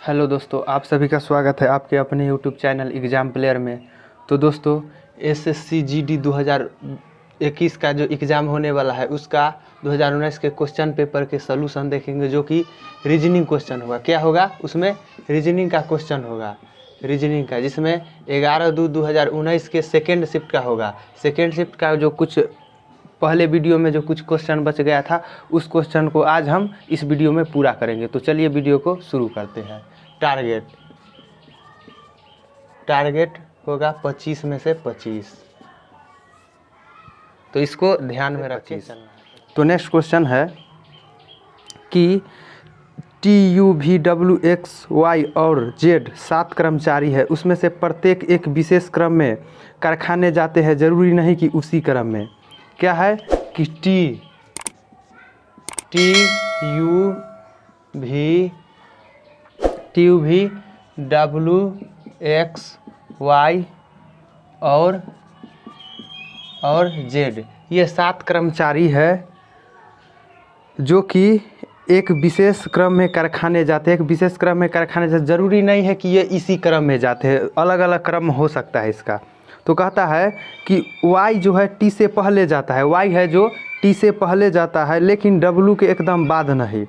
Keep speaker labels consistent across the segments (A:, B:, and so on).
A: Hello दोस्तों, आप सभी का स्वागत है आपके अपने यूट्यूब चैनल एग्ज़ाम प्लेयर में। तो दोस्तों, एसएससी जीडी 2021 का जो एग्ज़ाम होने वाला है उसका 2019 के क्वेश्चन पेपर के सलूशन देखेंगे, जो कि रीजनिंग क्वेश्चन होगा। क्या होगा उसमें? रीजनिंग का क्वेश्चन होगा, रीजनिंग का, जिसमें 11/2/2019 के सेकेंड शिफ्ट का होगा। सेकेंड शिफ्ट का जो कुछ पहले वीडियो में जो कुछ क्वेश्चन बच गया था, उस क्वेश्चन को आज हम इस वीडियो में पूरा करेंगे। तो चलिए वीडियो को शुरू करते हैं। टारगेट होगा 25 में से 25, तो इसको ध्यान में रखिए। तो नेक्स्ट क्वेश्चन है कि TUVWXY और Z 7 कर्मचारी है, उसमें से प्रत्येक एक विशेष क्रम में कारखाने जाते हैं, जरूरी नहीं कि उसी क्रम में। क्या है कि TUVWXY और Z, ये 7 कर्मचारी है जो कि एक विशेष क्रम में कारखाने जाते हैं। एक विशेष क्रम में कारखाने जाते, जरूरी नहीं है कि ये इसी क्रम में जाते हैं, अलग अलग क्रम हो सकता है इसका। तो कहता है कि Y जो है T से पहले जाता है, Y है जो T से पहले जाता है, लेकिन W के एकदम बाद नहीं,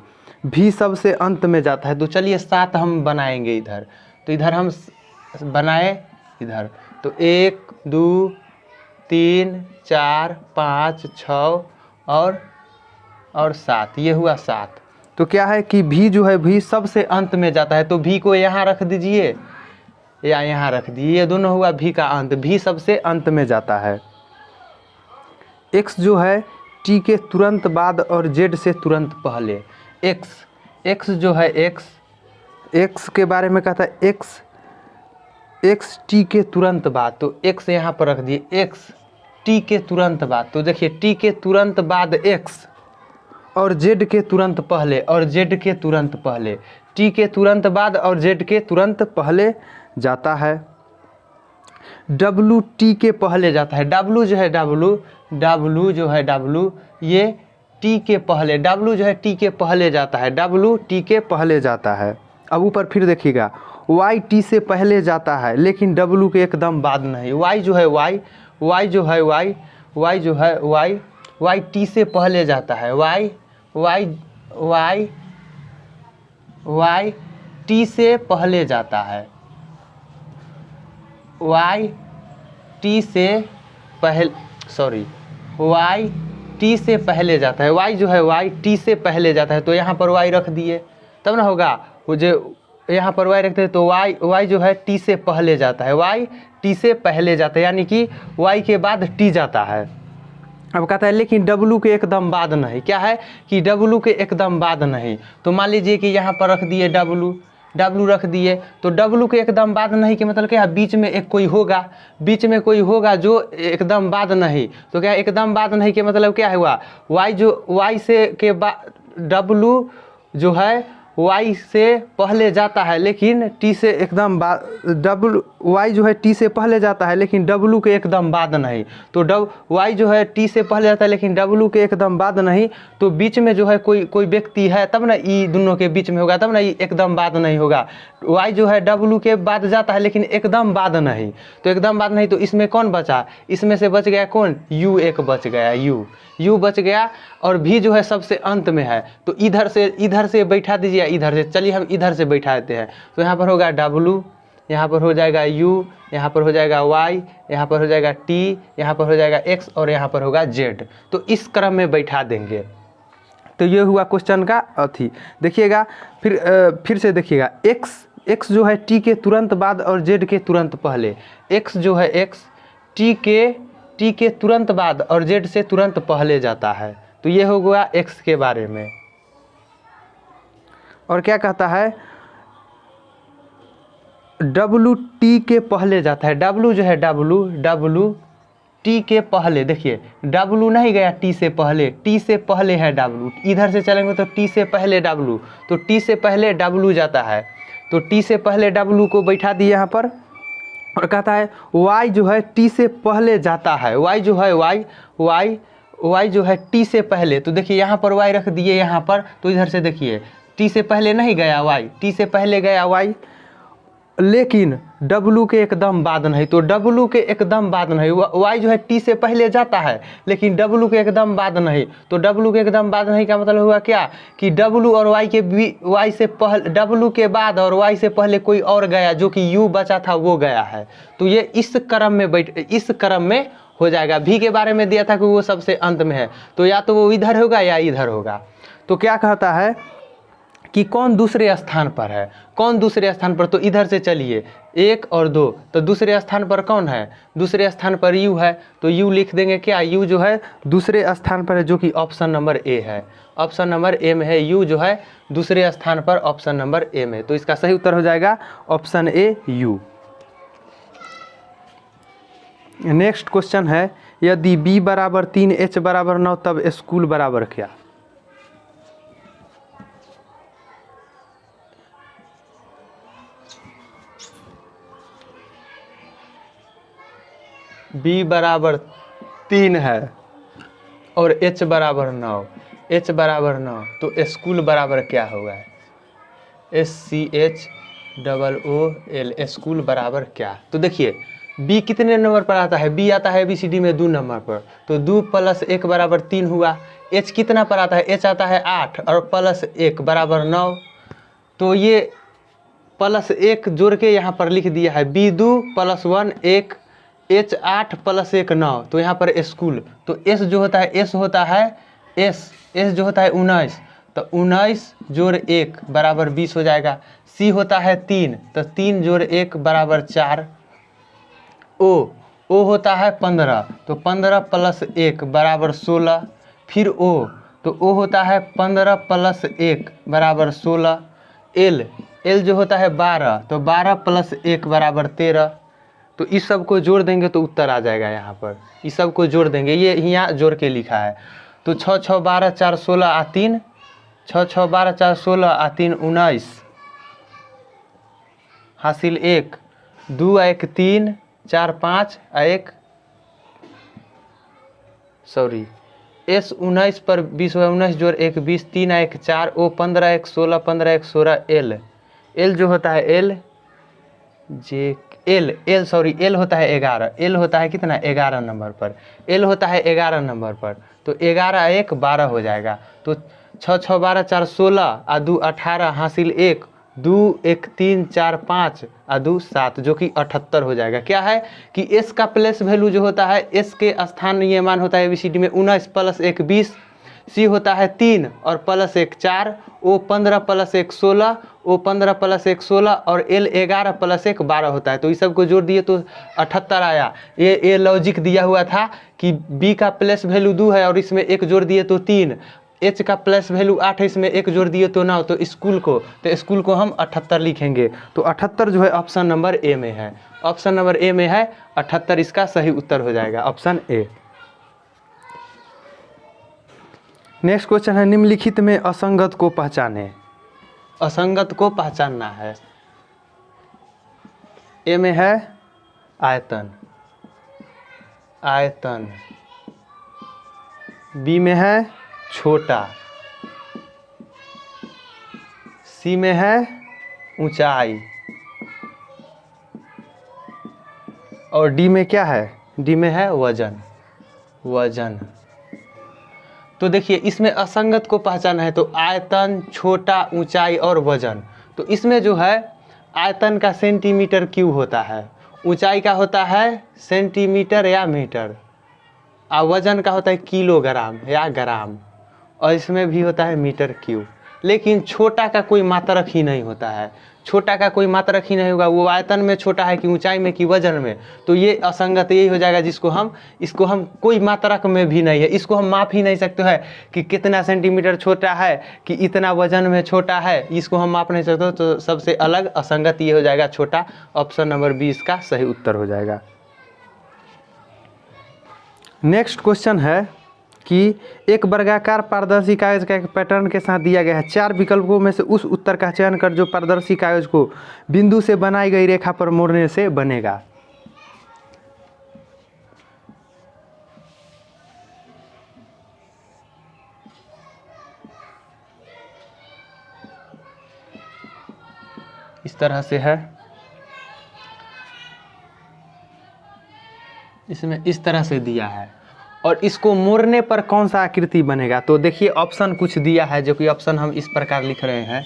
A: V सबसे अंत में जाता है। तो चलिए 7 हम बनाएंगे इधर। तो इधर हम बनाए इधर, तो 1 2 3 4 5 6 और 7, ये हुआ 7। तो क्या है कि V जो है V सबसे अंत में जाता है, तो V को यहाँ रख दीजिए या यहाँ रख दीजिए, ये दोनों हुआ V का अंत, V सबसे अंत में जाता है। X जो है T के तुरंत बाद और Z से तुरंत पहले। X जो है X के बारे में कहता है X T के तुरंत बाद, तो X यहाँ पर रख दिए, X T के तुरंत बाद। तो देखिए T के तुरंत बाद X और Z के तुरंत पहले और Z के तुरंत पहले, T के तुरंत बाद और Z के तुरंत पहले जाता है। W T के पहले जाता है। W जो है W ये T के पहले, W जो है T के पहले जाता है, W T के पहले जाता है। अब ऊपर फिर देखिएगा, Y T से पहले जाता है, लेकिन W के एकदम बाद नहीं। Y जो है Y T से पहले जाता है, Y T से पहले जाता है, Y T से पहले जाता है। Y जो है Y T से पहले जाता है, तो यहाँ पर Y रख दिए, तब ना होगा। वो जो यहाँ पर Y रखते हैं तो Y जो है T से पहले जाता है, Y T से पहले जाता है, यानी कि Y के बाद T जाता है। अब कहता है लेकिन W के एकदम बाद नहीं। क्या है कि W के एकदम बाद नहीं। तो मान लीजिए कि यहाँ पर रख दिए W रख दिए, तो W के एकदम बाद नहीं के मतलब क्या है, बीच में कोई होगा जो एकदम बाद नहीं। तो क्या एकदम बाद नहीं के मतलब क्या हुआ, Y से के बाद W जो है Y से पहले जाता है, लेकिन T से एकदम बाद, Y जो है T से पहले जाता है, लेकिन W के एकदम बाद नहीं। तो Y जो है T से पहले जाता है, लेकिन W के एकदम बाद नहीं। तो बीच में जो है कोई व्यक्ति है, तब ना ई दोनों के बीच में होगा, तब ना ई एकदम बाद नहीं होगा। Y जो है W के बाद जाता है, लेकिन एकदम बाद नहीं। तो एकदम बाद नहीं, तो इसमें कौन बचा? इसमें से बच गया कौन? U एक बच गया, U बच गया, और V जो है सबसे अंत में है। तो इधर से बैठा दीजिए, इधर से, चलिए हम इधर से बैठा देते हैं। तो यहाँ पर होगा W, यहाँ पर हो जाएगा U, यहाँ पर हो जाएगा Y, यहाँ पर हो जाएगा T, यहाँ पर हो जाएगा X और यहाँ पर होगा Z। तो इस क्रम में बैठा देंगे। तो ये हुआ क्वेश्चन का अथी। देखिएगा फिर से देखिएगा, X जो है T के तुरंत बाद और Z के तुरंत पहले। X जो है X T के तुरंत बाद और Z से तुरंत पहले जाता है। तो ये हो गया X के बारे में। और क्या कहता है, W T के पहले जाता है। W जो है W T के पहले, देखिए W नहीं गया T से पहले, T से पहले है W। इधर से चलेंगे तो T से पहले W, तो T से पहले W जाता है। तो T से पहले W को बैठा दिए यहाँ पर। और कहता है Y जो है T से पहले जाता है, Y जो है Y जो है T से पहले। तो देखिए यहाँ पर Y रख दिए यहाँ पर, तो इधर से देखिए टी से पहले नहीं गया वाई, टी से पहले गया वाई, लेकिन डब्लू के एकदम बाद नहीं। तो डब्लू के एकदम बाद नहीं, वाई जो है टी से पहले जाता है लेकिन डब्लू के एकदम बाद नहीं। तो डब्लू के एकदम बाद नहीं का मतलब हुआ क्या कि डब्लू और वाई के वाई से पहले, डब्लू के बाद और वाई से पहले कोई और गया, जो कि यू बचा था वो गया है। तो ये इस क्रम में इस क्रम में हो जाएगा। भी के बारे में दिया था कि वो सबसे अंत में है, तो या तो वो इधर होगा या इधर होगा। तो क्या कहता है कि कौन दूसरे स्थान पर है, कौन दूसरे स्थान पर, तो इधर से चलिए 1 और 2, तो दूसरे स्थान पर कौन है, दूसरे स्थान पर यू है। तो यू लिख देंगे क्या, यू जो है दूसरे स्थान पर है, जो कि ऑप्शन नंबर ए है। ऑप्शन नंबर ए में है, यू जो है दूसरे स्थान पर ऑप्शन नंबर ए में। तो इसका सही उत्तर हो जाएगा option A you. Next question है, यदि b बराबर 3 h बराबर 9 तब स्कूल बराबर क्या। b बराबर 3 है और h बराबर 9, h बराबर 9, तो स्कूल बराबर क्या होगा, SCHOOL, स्कूल बराबर क्या। तो देखिए b कितने नंबर पर आता है, b आता है ABCD में 2 नंबर पर, तो 2 + 1 बराबर 3 हुआ। h कितना पर आता है, h आता है 8 और +1 बराबर 9। तो ये +1 जोड़ के यहाँ पर लिख दिया है, b2 + 1 1, h 8 + 1 9। तो यहाँ पर स्कूल, तो s जो होता है, s होता है s जो होता है 19, तो 19 जोड़ 1 बराबर 20 हो जाएगा। c होता है 3, तो 3 जोड़ 1 बराबर 4। o होता है 15, तो 15 + 1 बराबर 16। फिर o, तो o होता है 15 + 1 बराबर 16। l जो होता है 12, तो 12 + 1 बराबर 13। तो इस सब को जोड़ देंगे तो उत्तर आ जाएगा। यहाँ पर इस सब को जोड़ देंगे, ये यहाँ जोड़ के लिखा है। तो 6 6 12 4 16 आ 3, 6 6 12 4 16 आ 3 19, हासिल 1, 2 आ 1 3, 4 5 आ 1, सॉरी s 19 पर 20 हुआ, 19 जोड़ 1 20, 3 आ 1 4, o 15 1 16, 15 1 16, l जो होता है l होता है 11, l होता है कितना 11 नंबर पर, l होता है 11 नंबर पर। तो 11 1 12 हो जाएगा। तो 6 6 12 4 16 आ 2 18, हासिल 1, 2 1 3 4 5 आ 2 7, जो कि 78 हो जाएगा। क्या है कि s का प्लेस वैल्यू जो होता है, s के स्थान ये मान होता है ABCD में 19 + 1 20, c होता है 3 और +1 4, o 15 + 1 16, o 15 + 1 16 और l 11 + 1 12 होता है। तो इस सब को जोड़ दिए तो 78 आया। ये लॉजिक दिया हुआ था कि b का प्लेस वैल्यू 2 है और इसमें 1 जोड़ दिए तो 3, h का प्लस वैल्यू 8 है, इसमें 1 जोड़ दिए तो 9, तो स्कूल को हम 78 लिखेंगे। तो 78 जो है ऑप्शन नंबर ए में है, ऑप्शन नंबर ए में है 78, इसका सही उत्तर हो जाएगा ऑप्शन ए। नेक्स्ट क्वेश्चन है, निम्नलिखित में असंगत को पहचाने। असंगत को पहचानना है। ए में है आयतन, आयतन, बी में है छोटा, सी में है ऊंचाई और डी में क्या है, डी में है वजन, वजन। तो देखिए इसमें असंगत को पहचाना है, तो आयतन, छोटा, ऊंचाई और वजन। तो इसमें जो है आयतन का सेंटीमीटर क्यूब होता है, ऊंचाई का होता है सेंटीमीटर या मीटर, और वजन का होता है किलोग्राम या ग्राम, और इसमें भी होता है मीटर क्यूब। लेकिन छोटा का कोई मात्रक ही नहीं होता है, छोटा का कोई मात्रक ही नहीं होगा, वो आयतन में छोटा है कि ऊंचाई में कि वजन में। तो ये असंगत यही हो जाएगा इसको हम कोई मात्रक में भी नहीं है, इसको हम माप ही नहीं सकते हैं कि कितना सेंटीमीटर छोटा है कि इतना वजन में छोटा है, इसको हम माप नहीं सकते। तो सबसे अलग असंगत ये हो जाएगा छोटा, ऑप्शन नंबर 20 का सही उत्तर हो जाएगा। नेक्स्ट क्वेश्चन है कि एक वर्गाकार पारदर्शी कागज का एक पैटर्न के साथ दिया गया है, 4 विकल्पों में से उस उत्तर का चयन कर जो पारदर्शी कागज को बिंदु से बनाई गई रेखा पर मोड़ने से बनेगा। इस तरह से है, इसमें इस तरह से दिया है। और इसको मोड़ने पर कौन सा आकृति बनेगा, तो देखिए ऑप्शन कुछ दिया है, जो कि ऑप्शन हम इस प्रकार लिख रहे हैं।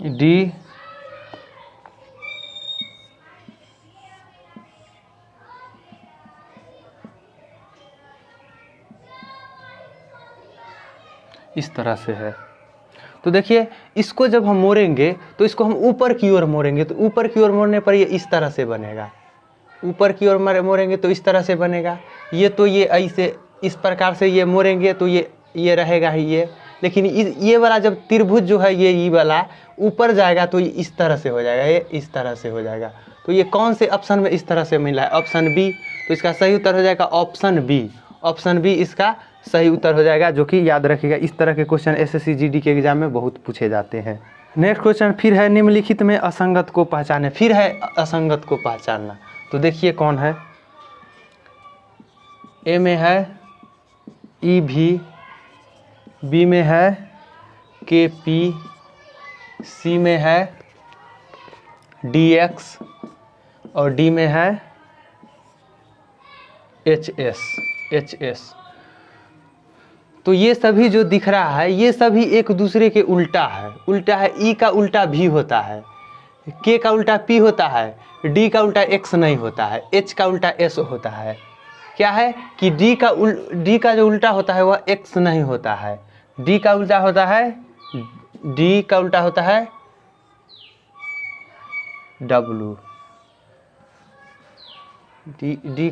A: डी इस तरह से है। तो देखिए इसको जब हम मोड़ेंगे तो इसको हम ऊपर की ओर मोड़ेंगे, तो ऊपर की ओर मोड़ने पर ये इस तरह से बनेगा। ऊपर की ओर मोड़ेंगे तो इस तरह से बनेगा। ये तो ये ऐसे इस प्रकार से ये मोड़ेंगे तो ये रहेगा ही ये। लेकिन ये वाला जब त्रिभुज जो है ये वाला ऊपर जाएगा तो ये इस तरह से हो जाएगा, ये इस तरह से हो जाएगा। तो ये कौन से ऑप्शन में इस तरह से मिला है, ऑप्शन बी। तो इसका सही उत्तर हो जाएगा ऑप्शन बी। ऑप्शन बी इसका सही उत्तर हो जाएगा, जो कि याद रखिएगा इस तरह के क्वेश्चन एसएससी जीडी के एग्जाम में बहुत पूछे जाते हैं। नेक्स्ट क्वेश्चन फिर है निम्नलिखित में असंगत को पहचाने। फिर है असंगत को पहचानना। तो देखिए कौन है, ए में है ई भी, बी में है के पी, सी में है डी एक्स और डी में है एच एस। तो ये सभी जो दिख रहा है ये सभी एक दूसरे के उल्टा है। ई का उल्टा भी होता है, के का उल्टा पी होता है, डी का उल्टा एक्स नहीं होता है, एच का उल्टा एस होता है। क्या है कि डी का जो उल्टा होता है वह एक्स नहीं होता है, डी का उल्टा होता है डब्लू। डी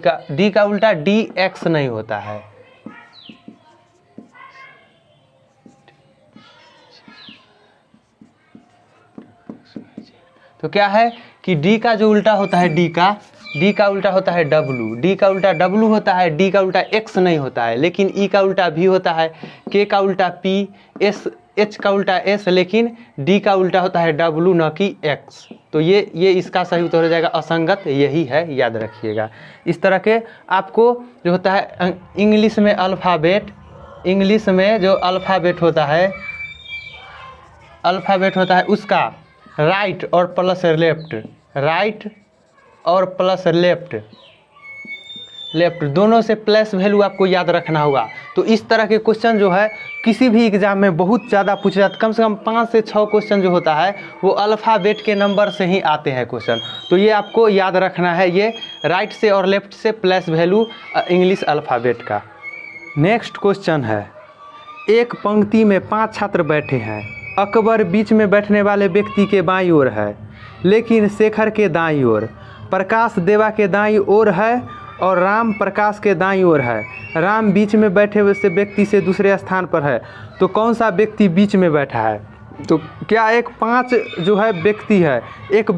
A: का उल्टा डी एक्स नहीं होता है। तो क्या है कि डी का जो उल्टा होता है डी का उल्टा होता है डब्लू, डी का उल्टा डब्लू होता है, डी का उल्टा एक्स नहीं होता है, लेकिन ई का उल्टा भी होता है, के का उल्टा पी, एच का उल्टा एस, लेकिन डी का उल्टा होता है डब्लू न कि एक्स। तो ये इसका सही उत्तर हो जाएगा असंगत, यही है, याद रखिएगा। इस तरह के आपको जो होता है इंग्लिश में जो अल्फ़ाबेट होता है उसका राइट और प्लस लेफ्ट दोनों से प्लस वैल्यू आपको याद रखना होगा। तो इस तरह के क्वेश्चन जो है किसी भी एग्जाम में बहुत ज़्यादा पूछे जाते, कम से कम 5 से 6 क्वेश्चन जो होता है वो अल्फ़ाबेट के नंबर से ही आते हैं क्वेश्चन। तो ये आपको याद रखना है, ये राइट से और लेफ्ट से प्लस वैल्यू इंग्लिश अल्फ़ाबेट का। नेक्स्ट क्वेश्चन है, एक पंक्ति में 5 छात्र बैठे हैं। अकबर बीच में बैठने वाले व्यक्ति के बाईं ओर है, लेकिन शेखर के दाईं ओर, प्रकाश देवा के दाईं ओर है और राम प्रकाश के दाईं ओर है। राम बीच में बैठे हुए से व्यक्ति से दूसरे स्थान पर है। तो कौन सा व्यक्ति बीच में बैठा है? तो क्या एक 5 जो है व्यक्ति है, एक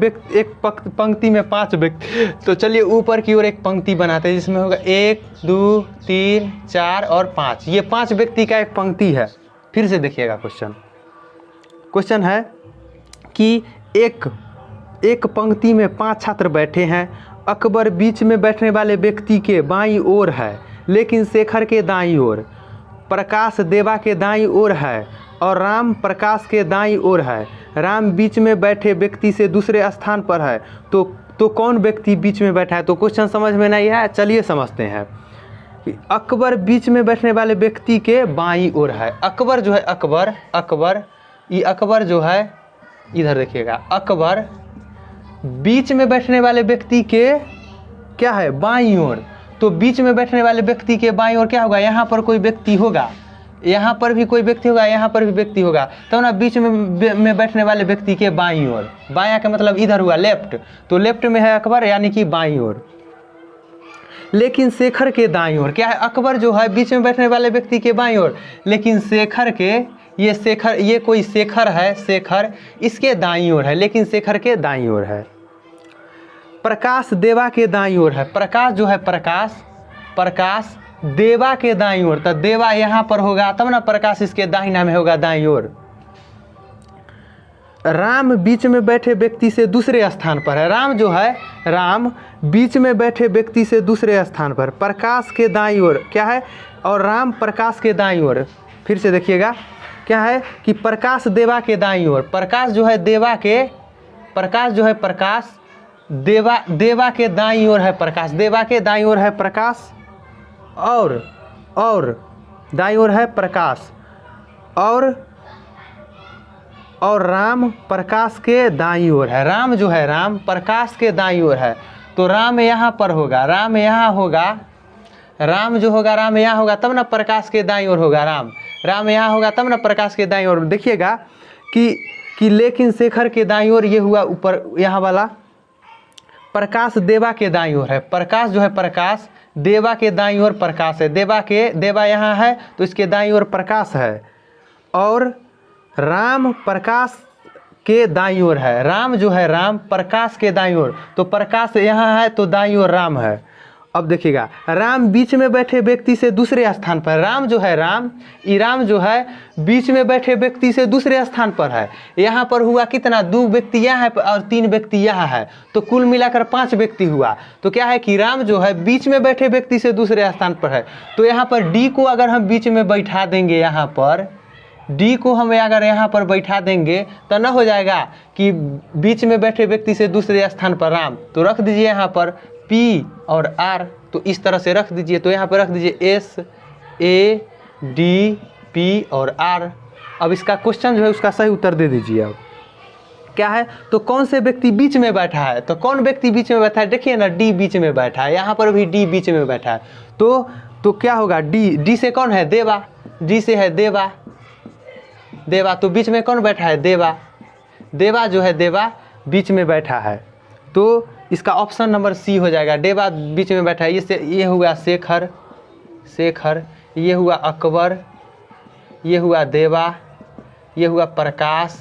A: पंक्ति में 5 व्यक्ति। तो चलिए ऊपर की ओर एक पंक्ति बनाते हैं जिसमें होगा 1 2 3 4 और 5। ये 5 व्यक्ति का एक पंक्ति है। फिर से देखिएगा क्वेश्चन है कि एक पंक्ति में 5 छात्र बैठे हैं। अकबर बीच में बैठने वाले व्यक्ति के बाईं ओर है, लेकिन शेखर के दाईं ओर, प्रकाश देवा के दाईं ओर है और राम प्रकाश के दाईं ओर है। राम बीच में बैठे व्यक्ति से दूसरे स्थान पर है। तो कौन व्यक्ति बीच में बैठा है? तो क्वेश्चन समझ में नहीं आया, चलिए समझते हैं। अकबर बीच में बैठने वाले व्यक्ति के बाईं ओर है। अकबर जो है अकबर जो है, इधर देखिएगा, अकबर बीच में बैठने वाले व्यक्ति के क्या है? बाईं ओर। तो बीच में बैठने वाले व्यक्ति के बाईं ओर क्या होगा? यहाँ पर कोई व्यक्ति होगा, यहाँ पर भी कोई व्यक्ति होगा, यहाँ पर भी व्यक्ति होगा। तो ना बीच में बैठने वाले व्यक्ति के बाईं ओर, बायां का मतलब इधर हुआ लेफ्ट। तो लेफ्ट में है अकबर, यानी कि बाईं ओर। लेकिन शेखर के दाईं ओर क्या है? अकबर जो है बीच में बैठने वाले व्यक्ति के बाईं ओर, लेकिन शेखर के ये कोई शेखर है, शेखर इसके दाईं ओर है, लेकिन शेखर के दाईं ओर है। प्रकाश देवा के दाईं ओर है, प्रकाश जो है प्रकाश देवा के दाईं ओर, तो देवा यहाँ पर होगा तब ना प्रकाश इसके दाहिना में होगा दाईं ओर। राम बीच में बैठे व्यक्ति से दूसरे स्थान पर है, राम जो है राम बीच में बैठे व्यक्ति से दूसरे स्थान पर, प्रकाश के दाईं ओर क्या है, और राम प्रकाश के दाईं ओर। फिर से देखिएगा क्या है कि प्रकाश देवा के दाईं ओर, प्रकाश जो है देवा के, प्रकाश जो है प्रकाश देवा के दाईं ओर है, प्रकाश देवा के दाईं ओर है प्रकाश, और दाईं ओर है प्रकाश, और राम प्रकाश के दाईं ओर है, राम जो है राम प्रकाश के दाईं ओर है, तो राम यहाँ पर होगा, राम यहाँ होगा, राम जो होगा राम यहाँ होगा तब ना प्रकाश के दाईं ओर होगा, राम यहाँ होगा तब ना प्रकाश के दाईं ओर। देखिएगा कि लेकिन शेखर के दाईं ओर ये हुआ ऊपर यहाँ वाला, प्रकाश देवा के दाईं ओर है, प्रकाश जो है प्रकाश देवा के दाईं ओर प्रकाश है, देवा यहाँ है तो इसके दाईं ओर प्रकाश है, और राम प्रकाश के दाईं ओर है, राम जो है राम प्रकाश के दाईं ओर, तो प्रकाश यहाँ है तो दाईं ओर राम है। अब देखिएगा राम बीच में बैठे व्यक्ति से दूसरे स्थान पर, राम जो है राम जो है बीच में बैठे व्यक्ति से दूसरे स्थान पर है, यहाँ पर हुआ कितना, 2 व्यक्ति यहाँ है और 3 व्यक्ति यहाँ है, तो कुल मिलाकर 5 व्यक्ति हुआ। तो क्या है कि राम जो है बीच में बैठे व्यक्ति से दूसरे स्थान पर है, तो यहाँ पर डी को अगर हम बीच में बैठा देंगे, यहाँ पर डी को हम अगर यहाँ पर बैठा देंगे तो न हो जाएगा कि बीच में बैठे व्यक्ति से दूसरे स्थान पर राम, तो रख दीजिए यहाँ पर P और R, तो इस तरह से रख दीजिए, तो यहाँ पर रख दीजिए S A D P और R। अब इसका क्वेश्चन जो है उसका सही उत्तर दे दीजिए। अब क्या है, तो कौन से व्यक्ति बीच में बैठा है, तो कौन व्यक्ति बीच में बैठा है, देखिए ना D बीच में बैठा है, यहाँ पर भी D बीच में बैठा है, तो क्या होगा, D से कौन है, देवा, D से है देवा, तो बीच में कौन बैठा है, देवा जो है देवा बीच में बैठा है, तो इसका ऑप्शन नंबर सी हो जाएगा, देवा बीच में बैठा है। ये हुआ शेखर, ये हुआ अकबर, ये हुआ देवा, ये हुआ प्रकाश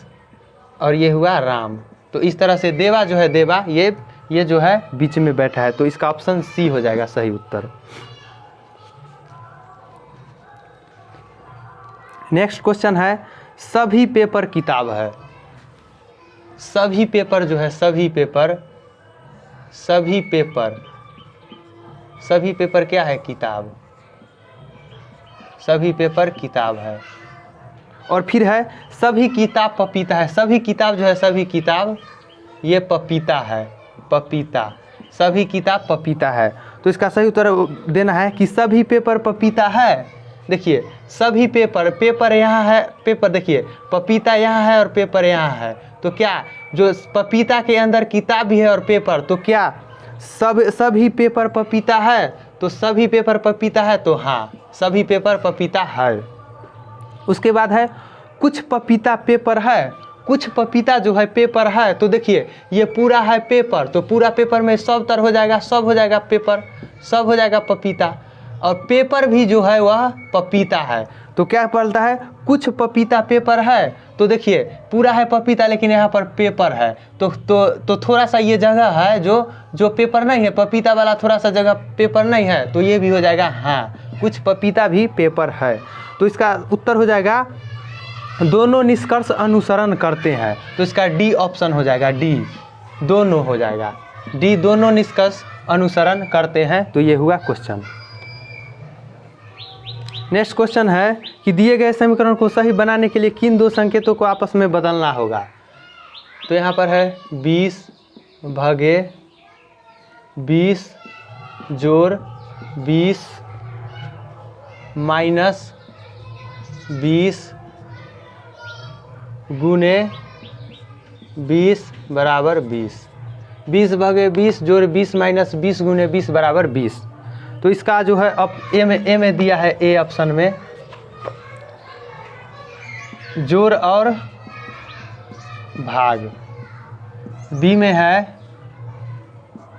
A: और ये हुआ राम। तो इस तरह से देवा जो है देवा ये जो है बीच में बैठा है, तो इसका ऑप्शन सी हो जाएगा सही उत्तर। नेक्स्ट क्वेश्चन है, सभी पेपर किताब है, सभी पेपर जो है सभी पेपर क्या है, किताब, सभी पेपर किताब है। और फिर है सभी किताब पपीता है, सभी किताब जो है सभी किताब ये पपीता है, पपीता, सभी किताब पपीता है, तो इसका सही उत्तर देना है कि सभी पेपर पपीता है। देखिए सभी पेपर यहाँ है, पेपर देखिए पपीता यहाँ है और पेपर यहाँ है, तो क्या जो पपीता के अंदर किताब भी है और पेपर, तो क्या सभी पेपर पपीता है, तो सभी पेपर पपीता है, तो हाँ सभी पेपर पपीता है। उसके बाद है कुछ पपीता पेपर है, कुछ पपीता जो है पेपर है, तो देखिए ये पूरा है पेपर, तो पूरा पेपर में सब तरह हो जाएगा, सब हो जाएगा पेपर, सब हो जाएगा पपीता, और पेपर भी जो है वह पपीता है, तो क्या पड़ता है, कुछ पपीता पेपर है, तो देखिए पूरा है पपीता लेकिन यहाँ पर पेपर है, तो थोड़ा सा ये जगह है जो पेपर नहीं है, पपीता वाला थोड़ा सा जगह पेपर नहीं है, तो ये भी हो जाएगा हाँ कुछ पपीता भी पेपर है। तो इसका उत्तर हो जाएगा दोनों निष्कर्ष अनुसरण करते हैं, तो इसका डी ऑप्शन हो जाएगा, डी दोनों हो जाएगा, डी दोनों निष्कर्ष अनुसरण करते हैं। तो ये हुआ क्वेश्चन। नेक्स्ट क्वेश्चन है कि दिए गए समीकरण को सही बनाने के लिए किन 2 संकेतों को आपस में बदलना होगा। तो यहाँ पर है 20 भागे 20 जोड़ 20 माइनस 20 गुने 20 बराबर 20, 20 भागे 20 जोड़ 20 माइनस 20 गुने 20 बराबर 20। तो इसका जो है अब ए में दिया है, ए ऑप्शन में जोड़ और भाग, बी में है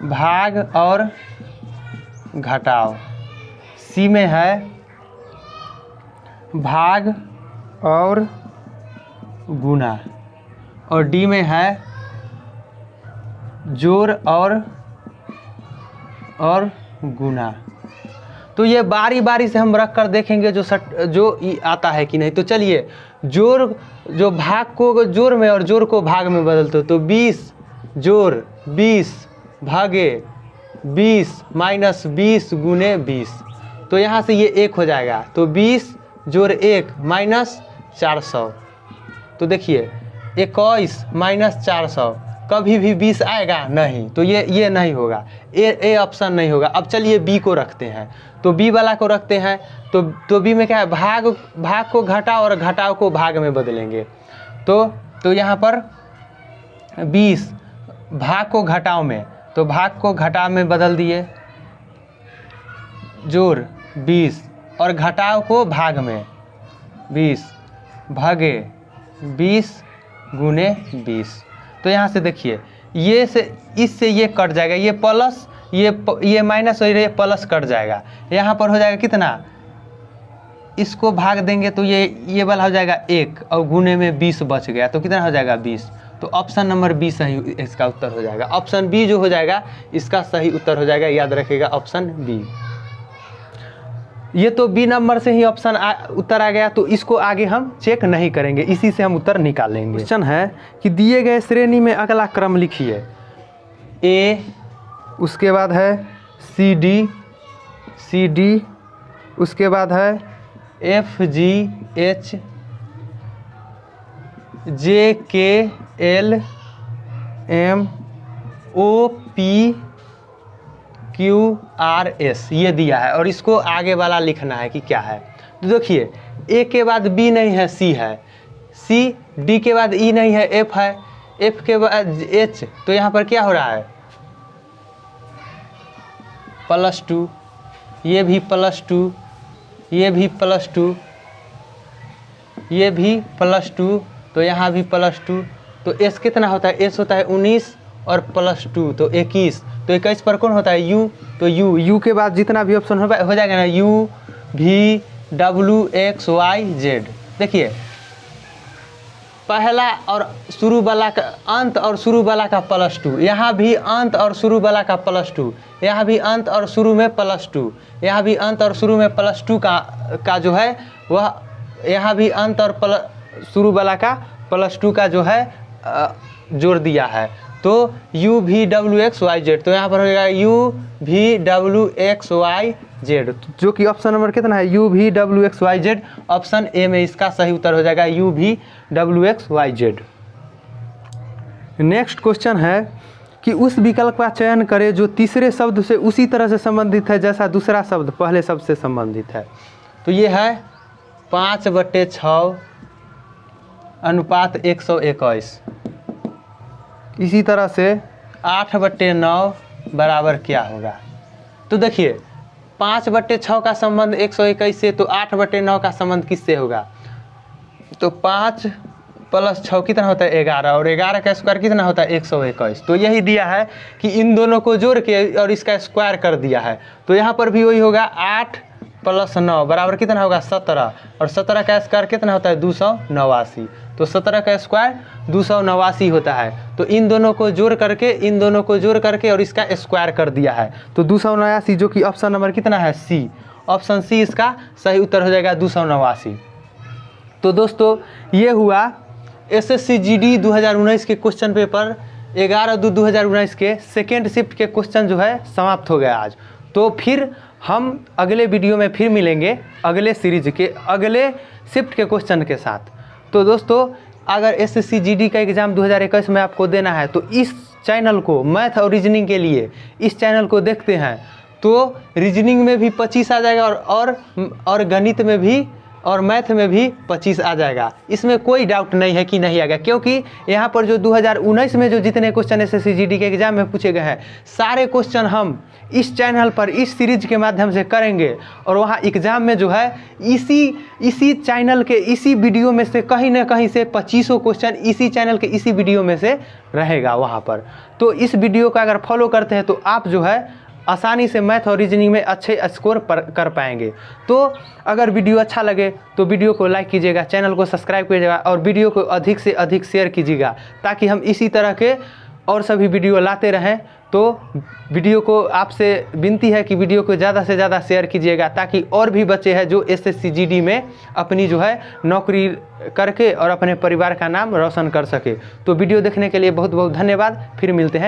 A: भाग और घटाव, सी में है भाग और गुना, और डी में है जोड़ और और गुना। तो ये बारी बारी से हम रख कर देखेंगे जो आता है कि नहीं। तो चलिए जोड़, जो भाग को जोड़ में और जोड़ को भाग में बदलते हो, तो 20 जोड़ 20 भागे 20 माइनस 20 गुने 20। तो यहाँ से ये 1 हो जाएगा, तो 20 जोड़ 1 माइनस 400। तो देखिए 21 माइनस 400, कभी भी 20 आएगा नहीं, तो ये नहीं होगा, ए ऑप्शन नहीं होगा। अब चलिए बी को रखते हैं, तो बी वाला को रखते हैं। तो बी में क्या है, भाग को घटाव और घटाव को भाग में बदलेंगे। तो यहाँ पर 20 भाग को घटाव में, तो भाग को घटाव में बदल दिए, जोड़ 20 और घटाव को भाग में 20 भागे 20 गुने 20। तो यहाँ से देखिए ये से इससे ये कट जाएगा, ये प्लस ये माइनस और ये प्लस कट जाएगा। यहाँ पर हो जाएगा कितना, इसको भाग देंगे तो ये वाला हो जाएगा 1 और गुने में 20 बच गया, तो कितना हो जाएगा 20। तो ऑप्शन नंबर बी सही इसका उत्तर हो जाएगा। ऑप्शन बी जो हो जाएगा इसका सही उत्तर हो जाएगा, याद रखिएगा ऑप्शन बी। ये तो बी नंबर से ही ऑप्शन उत्तर आ गया, तो इसको आगे हम चेक नहीं करेंगे, इसी से हम उत्तर निकालेंगे। क्वेश्चन है कि दिए गए श्रेणी में अगला क्रम लिखिए। ए, उसके बाद है सी डी, उसके बाद है F G H J K L M O P Q R S, ये दिया है और इसको आगे वाला लिखना है कि क्या है। तो देखिए ए के बाद बी नहीं है, सी है, सी, डी के बाद ई नहीं है, एफ है, एफ के बाद एच, तो यहाँ पर क्या हो रहा है +2, ये भी +2, ये भी +2, ये भी +2, तो यहाँ भी +2। तो एस कितना होता है, एस होता है 19 और +2 तो 21, तो 21 पर कौन होता है यू, तो यू के बाद जितना भी ऑप्शन हो जाएगा ना, you V W X Y Z. देखिए पहला और शुरू वाला का अंत और शुरू वाला का +2, यहाँ भी अंत और शुरू वाला का +2, यहाँ भी अंत और शुरू में +2, यहाँ भी अंत और शुरू में +2 का जो है वह, यहाँ भी अंत और शुरू वाला का +2 का जो है जोड़ दिया है। तो you V W X Y Z, तो यहाँ पर हो जाएगा U V W X Y Z, जो कि ऑप्शन नंबर कितना है, U V W X Y Z. Option A में इसका सही उत्तर हो जाएगा U V W X Y Z. Next question है कि उस विकल्प का चयन करें जो तीसरे शब्द से उसी तरह से संबंधित है जैसा दूसरा शब्द पहले शब्द से संबंधित है। तो ये है 5/6 अनुपात 121। इसी तरह से 8/9 बराबर क्या होगा। तो देखिए 5/6 का संबंध 121 से, तो 8/9 का संबंध किससे होगा, तो 5 + 6 कितना होता है 11, और 11 का स्क्वायर कितना होता है 121। तो यही दिया है कि इन दोनों को जोड़ के और इसका स्क्वायर कर दिया है। तो यहाँ पर भी वही होगा, 8 + 9 बराबर कितना होगा 17, और 17 का स्क्वायर कितना होता है 289। तो 17 का स्क्वायर 289 होता है। तो इन दोनों को जोड़ करके और इसका स्क्वायर कर दिया है, तो 289, जो कि ऑप्शन नंबर कितना है सी। ऑप्शन सी इसका सही उत्तर हो जाएगा 289। तो दोस्तों ये हुआ एसएससी जीडी 2019 के क्वेश्चन पेपर 11/2/2019 के सेकेंड शिफ्ट के क्वेश्चन जो है समाप्त हो गया आज। तो फिर हम अगले वीडियो में फिर मिलेंगे अगले सीरीज के अगले शिफ्ट के क्वेश्चन के साथ। तो दोस्तों अगर एसएससी जीडी का एग्ज़ाम 2021 में आपको देना है तो इस चैनल को, मैथ और रीजनिंग के लिए इस चैनल को देखते हैं तो रीजनिंग में भी 25 आ जाएगा और गणित में भी और मैथ में भी 25 आ जाएगा। इसमें कोई डाउट नहीं है कि नहीं आएगा, क्योंकि यहाँ पर जो 2019 में जो जितने क्वेश्चन एसएससी जीडी के एग्ज़ाम में पूछे गए हैं सारे क्वेश्चन हम इस चैनल पर इस सीरीज के माध्यम से करेंगे, और वहाँ एग्ज़ाम में जो है इसी चैनल के इसी वीडियो में से कहीं ना कहीं से 25 क्वेश्चन इसी चैनल के इसी वीडियो में से रहेगा वहाँ पर। तो इस वीडियो का अगर फॉलो करते हैं तो आप जो है आसानी से मैथ और रीजनिंग में अच्छे स्कोर कर पाएंगे। तो अगर वीडियो अच्छा लगे तो वीडियो को लाइक कीजिएगा, चैनल को सब्सक्राइब कीजिएगा और वीडियो को अधिक से अधिक शेयर कीजिएगा, ताकि हम इसी तरह के और सभी वीडियो लाते रहें। तो वीडियो को आपसे विनती है कि वीडियो को ज़्यादा से ज़्यादा शेयर कीजिएगा, ताकि और भी बच्चे हैं जो SSC GD में अपनी जो है नौकरी करके और अपने परिवार का नाम रोशन कर सके। तो वीडियो देखने के लिए बहुत बहुत धन्यवाद। फिर मिलते हैं।